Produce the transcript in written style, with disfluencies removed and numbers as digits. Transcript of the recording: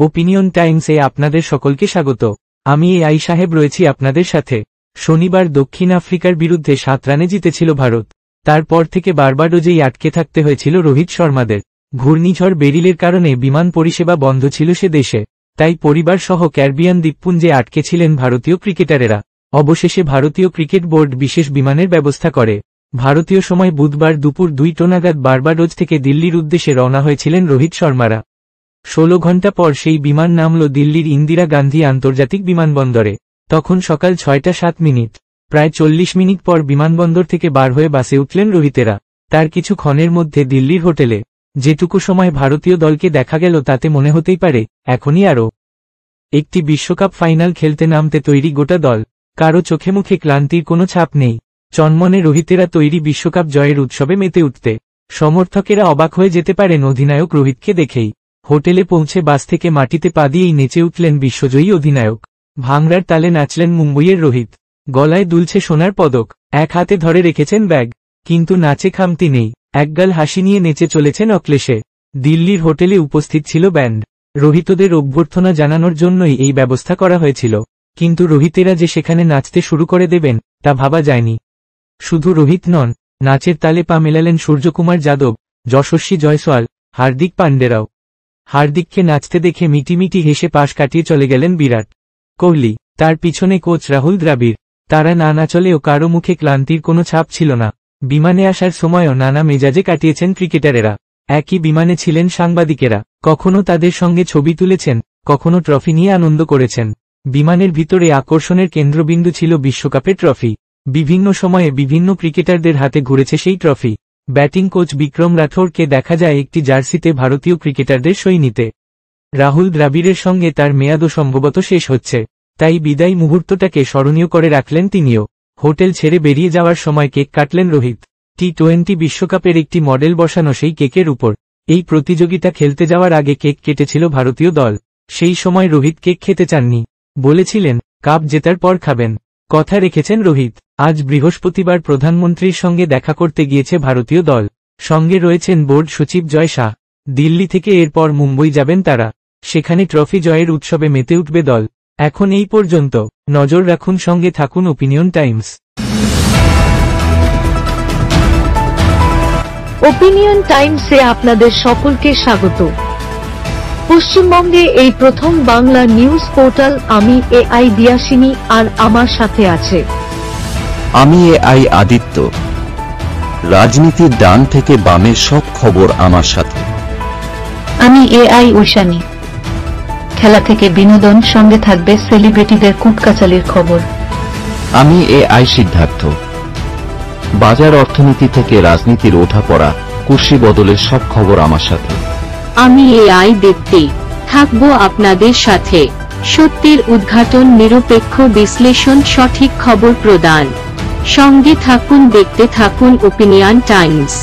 Opinion টাইমসে আপনাদের সকলকে স্বাগত। আমি এআই সাহেব রয়েছি আপনাদের সাথে। শনিবার দক্ষিণ আফ্রিকার বিরুদ্ধে 7 রানে জিতেছিল ভারত। তারপর থেকে বারবাডোজেই আটকে থাকতে হয়েছিল রোহিত শর্মাদের। ঘূর্ণিঝড় বেরিলের কারণে বিমান পরিষেবা বন্ধ ছিল সে দেশে, তাই পরিবার সহ ক্যারিবিয়ান দ্বীপপুঞ্জে আটকে ছিলেন ভারতীয় ক্রিকেটারেরা। অবশেষে ভারতীয় ক্রিকেট বোর্ড বিশেষ বিমানের ব্যবস্থা করে। ভারতীয় সময় বুধবার দুপুর 2টা নাগাদ বারবাডোজ থেকে দিল্লির উদ্দেশ্যে রওনা হয়েছিলেন রোহিত শর্মারা। 16 ঘণ্টা পর সেই বিমান নামল দিল্লির ইন্দিরা গান্ধী আন্তর্জাতিক বিমানবন্দরে। তখন সকাল 6টা 7 মিনিট। প্রায় 40 মিনিট পর বিমানবন্দর থেকে বার হয়ে বাসে উঠলেন রোহিতেরা। তার কিছু ক্ষণের মধ্যে দিল্লির হোটেলে যেটুকু সময় ভারতীয় দলকে দেখা গেল তাতে মনে হতেই পারে এখনই আরও একটি বিশ্বকাপ ফাইনাল খেলতে নামতে তৈরি গোটা দল। কারো চোখে মুখে ক্লান্তির কোনো ছাপ নেই। চনমনে রোহিতেরা তৈরি বিশ্বকাপ জয়ের উৎসবে মেতে উঠতে। সমর্থকেরা অবাক হয়ে যেতে পারেন অধিনায়ক রোহিতকে দেখেই। হোটেলে পৌঁছে বাস থেকে মাটিতে পা দিয়েই নেচে উঠলেন বিশ্বজয়ী অধিনায়ক। ভাংড়ার তালে নাচলেন মুম্বইয়ের রোহিত। গলায় দুলছে সোনার পদক, এক হাতে ধরে রেখেছেন ব্যাগ। কিন্তু নাচে খামতি নেই, একগাল হাসি নিয়ে নেচে চলেছেন অক্লেশে। দিল্লির হোটেলে উপস্থিত ছিল ব্যান্ড। রোহিতদের অভ্যর্থনা জানানোর জন্যই এই ব্যবস্থা করা হয়েছিল। কিন্তু রোহিতেরা যে সেখানে নাচতে শুরু করে দেবেন তা ভাবা যায়নি। শুধু রোহিত নন, নাচের তালে পা মেলালেন সূর্যকুমার যাদব, যশস্বী জয়সওয়াল, হার্দিক পান্ডেরাও। হার্দিককে নাচতে দেখে মিটিমিটি হেসে পাশ কাটিয়ে চলে গেলেন বিরাট কোহলি। তার পিছনে কোচ রাহুল দ্রাবিড়। তারা না নাচলেও কারো মুখে ক্লান্তির কোনো ছাপ ছিল না। বিমানে আসার সময়ও নানা মেজাজে কাটিয়েছেন ক্রিকেটারেরা। একই বিমানে ছিলেন সাংবাদিকেরা, কখনো তাদের সঙ্গে ছবি তুলেছেন, কখনো ট্রফি নিয়ে আনন্দ করেছেন। বিমানের ভিতরে আকর্ষণের কেন্দ্রবিন্দু ছিল বিশ্বকাপের ট্রফি। বিভিন্ন সময়ে বিভিন্ন ক্রিকেটারদের হাতে ঘুরেছে সেই ট্রফি। ব্যাটিং কোচ বিক্রম রাঠোরকে দেখা যায় একটি জার্সিতে ভারতীয় ক্রিকেটারদের সই নিতে। রাহুল দ্রাবিড়ের সঙ্গে তার মেয়াদও সম্ভবত শেষ হচ্ছে, তাই বিদায় মুহূর্তটাকে স্মরণীয় করে রাখলেন তিনিও। হোটেল ছেড়ে বেরিয়ে যাওয়ার সময় কেক কাটলেন রোহিত। টি-20 বিশ্বকাপের একটি মডেল বসানো সেই কেকের উপর। এই প্রতিযোগিতা খেলতে যাওয়ার আগে কেক কেটেছিল ভারতীয় দল। সেই সময় রোহিত কেক খেতে চাননি, বলেছিলেন কাপ জেতার পর খাবেন। কথা রেখেছেন রোহিত। আজ বৃহস্পতিবার প্রধানমন্ত্রীর সঙ্গে দেখা করতে গিয়েছে ভারতীয় দল। সঙ্গে রয়েছেন বোর্ড সচিব জয় শাহ। দিল্লি থেকে এরপর মুম্বই যাবেন তারা। সেখানে ট্রফি জয়ের উৎসবে মেতে উঠবে দল। এখন এই পর্যন্ত। নজর রাখুন, সঙ্গে থাকুন ওপিনিয়ন টাইমস। ওপিনিয়ন টাইমসে আপনাদের সকলকে স্বাগত। পশ্চিমবঙ্গে এই প্রথম বাংলা নিউজ পোর্টাল। আমি এআই দিয়াসিনী, আর আমার সাথে আছে আমি এআই আদিত্য। রাজনীতির ডান থেকে বামের সব খবর আমার সাথে। আমি এআই ঐশানী। খেলা থেকে বিনোদন, সঙ্গে থাকবে সেলিব্রিটিদের কুটকাচালির খবর। আমি এআই সিদ্ধার্থ। বাজার অর্থনীতি থেকে রাজনীতির ওঠাপড়া, কুর্সি বদলের সব খবর আমার সাথে। আমি এআই দীপ্তি, থাকবো আপনাদের সাথে। সত্যের উদ্ঘাটন, নিরপেক্ষ বিশ্লেষণ, সঠিক খবর প্রদান। সঙ্গে থাকুন, দেখতে থাকুন ওপিনিয়ন টাইমস।